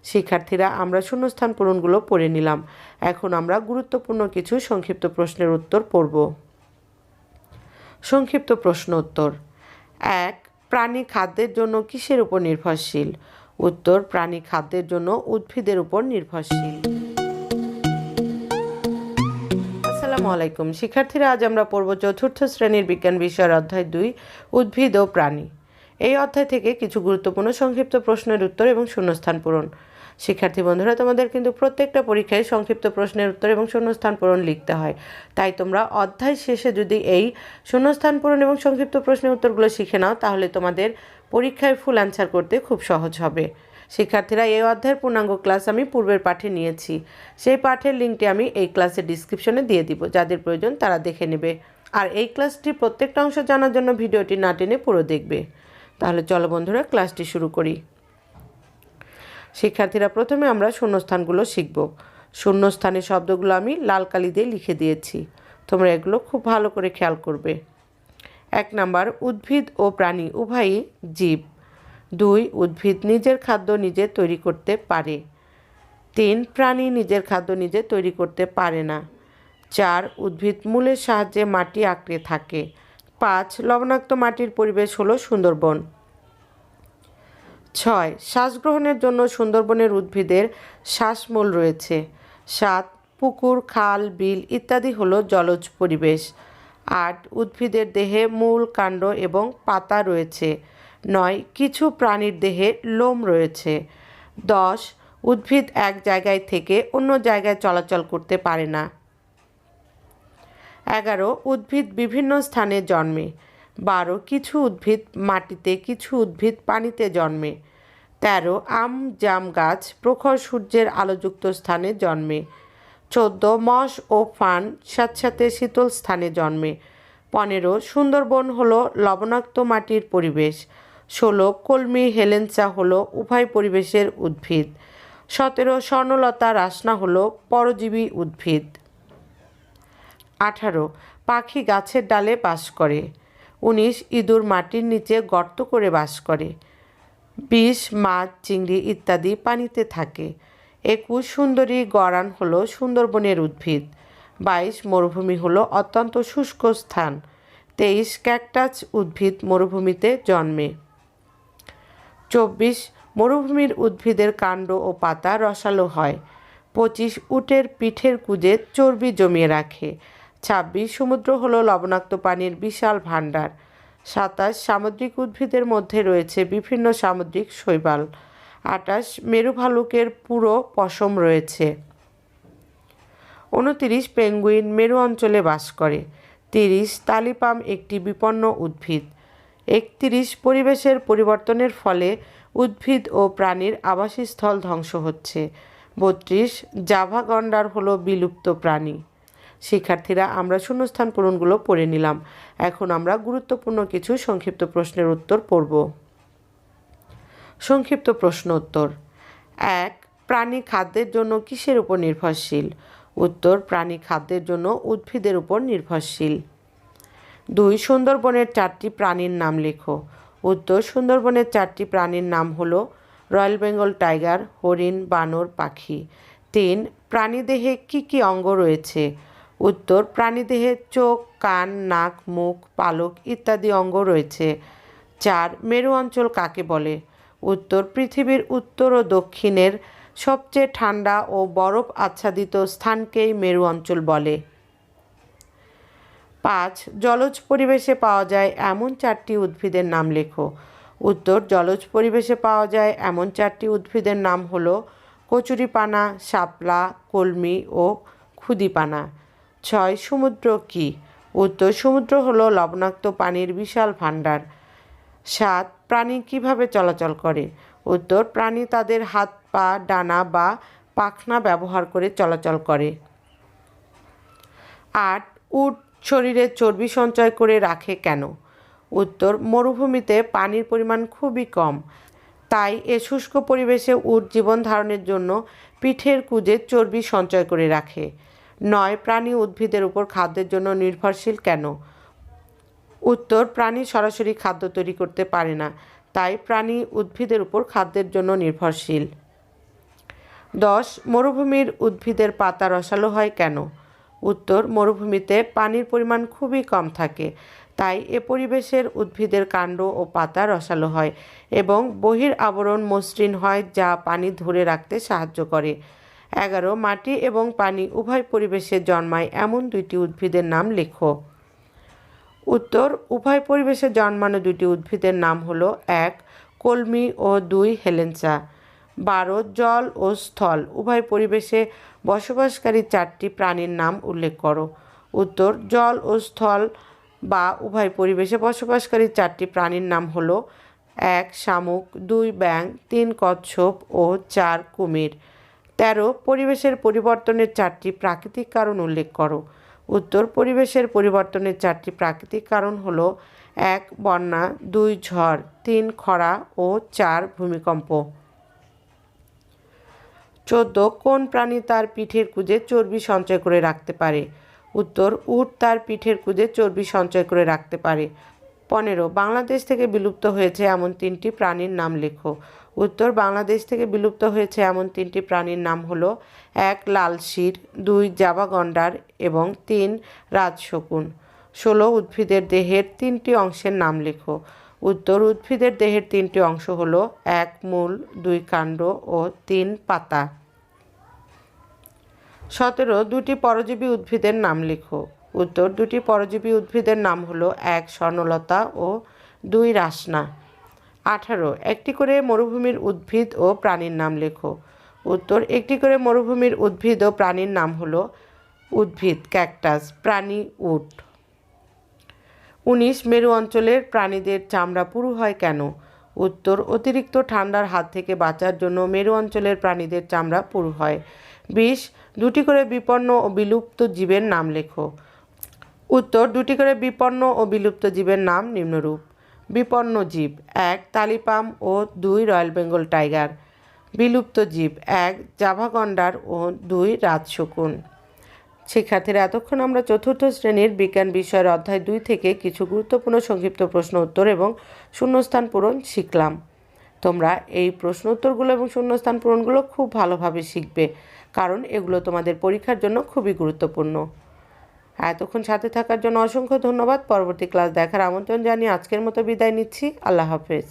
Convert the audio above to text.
শিক্ষার্থীরা আমরা শূন্যস্থান পূরণগুলো পড়ে নিলাম। এখন আমরা গুরুত্বপূর্ণ কিছু সংক্ষিপ্ত প্রশ্নের উত্তর পড়ব। সংক্ষিপ্ত প্রশ্ন উত্তর। 1. প্রাণী খাদ্যের জন্য কিসের উপর নির্ভরশীল? উত্তর, প্রাণী খাদ্যের জন্য উদ্ভিদের উপর নির্ভরশীল। আসসালামু আলাইকুম শিক্ষার্থীরা, আজ আমরা পড়ব চতুর্থ শ্রেণীর বিজ্ঞান বিষয়ের অধ্যায় 2 উদ্ভিদ ও প্রাণী। এই অধ্যায় থেকে কিছু গুরুত্বপূর্ণ সংক্ষিপ্ত প্রশ্নের উত্তর এবং শূন্যস্থান পূরণ। শিক্ষার্থী বন্ধুরা, তোমাদের কিন্তু প্রত্যেকটা পরীক্ষায় সংক্ষিপ্ত প্রশ্নের উত্তর এবং শূন্যস্থান পূরণ লিখতে হয়। তাই তোমরা অধ্যায় শেষে যদি এই শূন্যস্থান পূরণ এবং সংক্ষিপ্ত প্রশ্নের উত্তরগুলো শিখে নাও, তাহলে তোমাদের পরীক্ষায় ফুল অ্যান্সার করতে খুব সহজ হবে। শিক্ষার্থীরা, এই অধ্যায়ের পূর্ণাঙ্গ ক্লাস আমি পূর্বের পাঠে নিয়েছি। সেই পাঠের লিঙ্কটি আমি এই ক্লাসের ডিসক্রিপশনে দিয়ে দিব। যাদের প্রয়োজন তারা দেখে নেবে। আর এই ক্লাসটির প্রত্যেকটা অংশ জানার জন্য ভিডিওটি না টেনে পুরো দেখবে। তাহলে চলো বন্ধুরা, ক্লাসটি শুরু করি। শিক্ষার্থীরা, প্রথমে আমরা শূন্যস্থানগুলো শিখব। শূন্যস্থানের শব্দগুলো আমি লাল কালি দিয়ে লিখে দিয়েছি, তোমরা এগুলো খুব ভালো করে খেয়াল করবে। 1 নাম্বার, উদ্ভিদ ও প্রাণী উভয়ই জীব। 2, উদ্ভিদ নিজের খাদ্য নিজে তৈরি করতে পারে। 3, প্রাণী নিজের খাদ্য নিজে তৈরি করতে পারে না। 4, উদ্ভিদ মূলের সাহায্যে মাটি আঁকড়ে থাকে। 5, লবণাক্ত মাটির পরিবেশ হলো সুন্দরবন। 6, শ্বাসগ্রহণের জন্য সুন্দরবনের উদ্ভিদের শ্বাসমূল রয়েছে। 7, পুকুর, খাল, বিল ইত্যাদি হলো জলজ পরিবেশ। 8, উদ্ভিদের দেহে মূল, কাণ্ড এবং পাতা রয়েছে। 9, কিছু প্রাণীর দেহে লোম রয়েছে। 10, উদ্ভিদ এক জায়গায় থেকে অন্য জায়গায় চলাচল করতে পারে না। 11, উদ্ভিদ বিভিন্ন স্থানে জন্মে। 12, কিছু উদ্ভিদ মাটিতে, কিছু উদ্ভিদ পানিতে জন্মে। 13, আম, জাম গাছ প্রখর সূর্যের আলোযুক্ত স্থানে জন্মে। 14, মশ ও ফান স্যাঁতস্যাঁতে শীতল স্থানে জন্মে। 15, সুন্দরবন হলো লবণাক্ত মাটির পরিবেশ। 16, কলমি, হেলেঞ্চা হলো উভয় পরিবেশের উদ্ভিদ। 17, স্বর্ণলতা রাসনা হলো পরজীবী উদ্ভিদ। 18, পাখি গাছের ডালে বাস করে। 19, ইঁদুর মাটির নিচে গর্ত করে বাস করে। 20, মাছ, চিংড়ি ইত্যাদি পানিতে থাকে। 21, সুন্দরী গরান হলো সুন্দরবনের উদ্ভিদ। 22, মরুভূমি হলো অত্যন্ত শুষ্ক স্থান। 23, ক্যাকটাস উদ্ভিদ মরুভূমিতে জন্মে। 24, মরুভূমির উদ্ভিদের কাণ্ড ও পাতা রসালো হয়। 25, উটের পিঠের কুঁজে চর্বি জমিয়ে রাখে। 26, সমুদ্র হলো লবণাক্ত পানির বিশাল ভাণ্ডার। 27, সামুদ্রিক উদ্ভিদের মধ্যে রয়েছে বিভিন্ন সামুদ্রিক শৈবাল। 28, মেরু ভালুকের পুরো পশম রয়েছে। 29, পেঙ্গুইন মেরু অঞ্চলে বাস করে। 30, তালিপাম একটি বিপন্ন উদ্ভিদ। 31, পরিবেশের পরিবর্তনের ফলে উদ্ভিদ ও প্রাণীর আবাসস্থল ধ্বংস হচ্ছে। 32, জাভা গন্ডার হলো বিলুপ্ত প্রাণী। শিক্ষার্থীরা, আমরা শূন্যস্থান পূরণগুলো পড়ে নিলাম। এখন আমরা গুরুত্বপূর্ণ কিছু সংক্ষিপ্ত প্রশ্নের উত্তর পড়ব। সংক্ষিপ্ত প্রশ্ন উত্তর। 1, প্রাণী খাদ্যের জন্য কিসের উপর নির্ভরশীল? উত্তর, প্রাণী খাদ্যের জন্য উদ্ভিদের উপর নির্ভরশীল। 2, সুন্দরবনের 4টি প্রাণীর নাম লেখো। উত্তর, সুন্দরবনের 4টি প্রাণীর নাম হলো রয়্যাল বেঙ্গল টাইগার, হরিণ, বানর, পাখি। 3, প্রাণীদেহে কী কী অঙ্গ রয়েছে? উত্তর, প্রাণীদেহে চোখ, কান, নাক, মুখ, পালক ইত্যাদি অঙ্গ রয়েছে। 4, মেরু অঞ্চল কাকে বলে? উত্তর, পৃথিবীর উত্তর ও দক্ষিণের সবচেয়ে ঠান্ডা ও বরফ আচ্ছাদিত স্থানকেই মেরু অঞ্চল বলে। 5, জলজ পরিবেশে পাওয়া যায় এমন 4টি উদ্ভিদের নাম লেখো। উত্তর, জলজ পরিবেশে পাওয়া যায় এমন 4টি উদ্ভিদের নাম হলো কচুরিপানা, শাপলা, কলমি ও খুদিপানা। 6, সমুদ্র কি? উত্তর, সমুদ্র হলো লবণাক্ত পানির বিশাল ভাণ্ডার। 7, প্রাণী কিভাবে চলাচল করে? উত্তর, প্রাণী তাদের হাত, পা, ডানা বা পাখনা ব্যবহার করে চলাচল করে। 8, উট শরীরে চর্বি সঞ্চয় করে রাখে কেন? উত্তর, মরুভূমিতে পানির পরিমাণ খুবই কম, তাই এ শুষ্ক পরিবেশে উট জীবন ধারণের জন্য পিঠের কুঁজে চর্বি সঞ্চয় করে রাখে। 9, প্রাণী উদ্ভিদের উপর খাদ্যের জন্য নির্ভরশীল কেন? উত্তর, প্রাণী সরাসরি খাদ্য তৈরি করতে পারে না, তাই প্রাণী উদ্ভিদের উপর খাদ্যের জন্য নির্ভরশীল। 10. মরুভূমির উদ্ভিদের পাতা রসালো হয় কেন? উত্তর, মরুভূমিতে পানির পরিমাণ খুবই কম থাকে, তাই এ পরিবেশের উদ্ভিদের কাণ্ড ও পাতা রসালো হয় এবং বহির আবরণ মসৃণ হয়, যা পানি ধরে রাখতে সাহায্য করে। 11. মাটি এবং পানি উভয় পরিবেশে জন্মায় এমন দুইটি উদ্ভিদের নাম লেখো। উত্তর, উভয় পরিবেশে জন্মানো দুইটি উদ্ভিদের নাম হলো 1. কলমি ও 2. হেলেঞ্চা। 12. জল ও স্থল উভয় পরিবেশে বসবাসকারী 4টি প্রাণীর নাম উল্লেখ করো। উত্তর, জল ও স্থল বা উভয় পরিবেশে বসবাসকারী 4টি প্রাণীর নাম হলো 1. শামুক, 2. ব্যাঙ, 3. কচ্ছপ ও 4. কুমির। 13. পরিবেশের পরিবর্তনের 4টি প্রাকৃতিক কারণ উল্লেখ করো। উত্তর, পরিবেশের পরিবর্তনের 4টি প্রাকৃতিক কারণ হলো 1. বন্যা, 2. ঝড়, 3. খরা ও 4. ভূমিকম্প। 14. কোন প্রাণী তার পিঠের কুঁজে চর্বি সঞ্চয় করে রাখতে পারে? উত্তর, উট তার পিঠের কুঁজে চর্বি সঞ্চয় করে রাখতে পারে। 15. বাংলাদেশ থেকে বিলুপ্ত হয়েছে এমন 3টি প্রাণীর নাম লেখো। উত্তর, বাংলাদেশ থেকে বিলুপ্ত হয়েছে এমন 3টি প্রাণীর নাম হলো 1. লাল শির, 2. জাবা গন্ডার এবং 3. রাজশকুন। 16. উদ্ভিদের দেহের 3টি অংশের নাম লেখো। উত্তর, উদ্ভিদের দেহের 3টি অংশ হলো 1. মূল, 2. কাণ্ড ও 3. পাতা। 17. দুটি পরজীবী উদ্ভিদের নাম লেখো। উত্তর, দুটি পরজীবী উদ্ভিদের নাম হলো 1. স্বর্ণলতা ও 2. রাসনা। 18. একটি করে মরুভূমির উদ্ভিদ ও প্রাণীর নাম লেখো। উত্তর, একটি করে মরুভূমির উদ্ভিদ ও প্রাণীর নাম হলো উদ্ভিদ ক্যাকটাস, প্রাণী উট। 19. মেরু অঞ্চলের প্রাণীদের চামড়া পুরু হয় কেন? উত্তর, অতিরিক্ত ঠান্ডার হাত থেকে বাঁচার জন্য মেরু অঞ্চলের প্রাণীদের চামড়া পুরু হয়। 20. দুটি করে বিপন্ন ও বিলুপ্ত জীবের নাম লেখো। উত্তর, দুটি করে বিপন্ন ও বিলুপ্ত জীবের নাম নিম্নরূপ। বিপন্ন জীব: 1. তালিপাম ও 2. Royal Bengal tiger. বিলুপ্ত জীব: 1. জাভা গন্ডার ও 2. রাজশকুন। শিক্ষার্থীরা, এতক্ষণ আমরা চতুর্থ শ্রেণীর বিজ্ঞান বিষয়ের অধ্যায় 2 থেকে কিছু গুরুত্বপূর্ণ সংক্ষিপ্ত প্রশ্ন উত্তর এবং শূন্যস্থান পূরণ শিখলাম। তোমরা এই প্রশ্ন উত্তরগুলো এবং শূন্যস্থান পূরণগুলো খুব ভালোভাবে শিখবে, কারণ এগুলো তোমাদের পরীক্ষার জন্য খুবই গুরুত্বপূর্ণ। এতক্ষণ সাথে থাকার জন্য অসংখ্য ধন্যবাদ। পরবর্তী ক্লাস দেখার আমন্ত্রণ জানিয়ে আজকের মতো বিদায় নিচ্ছি। আল্লাহ হাফেজ।